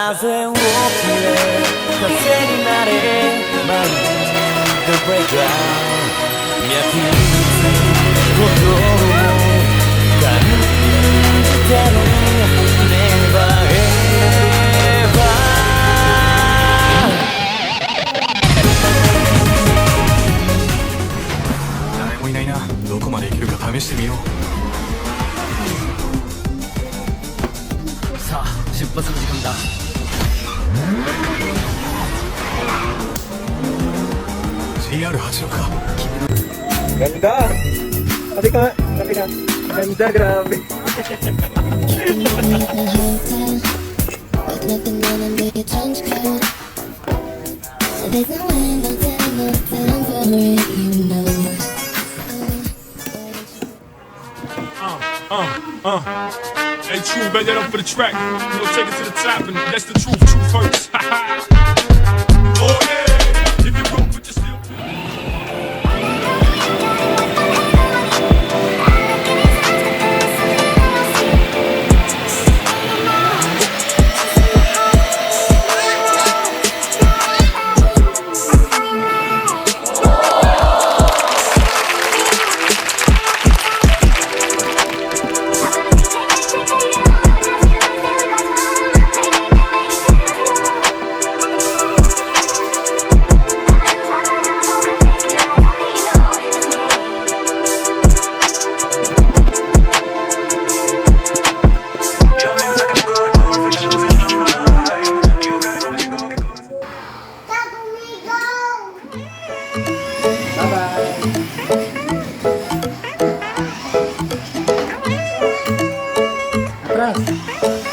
風を切れ風になれまるで break down 脈打つことを感じてる Never ever 誰もいないな。どこまで行けるか試してみよう。さあ出発の時間だ。GR86 か。 Ganda! Sabi ka, ganda, grabe. Nothing gonna make it change cold. There's no way I'm telling no time for it, you know. Hey, true, bet that up for the track. You know, take it to the top, and that's the truth. Truth hurts. Oh yeah, if you broke, but you still. Atras!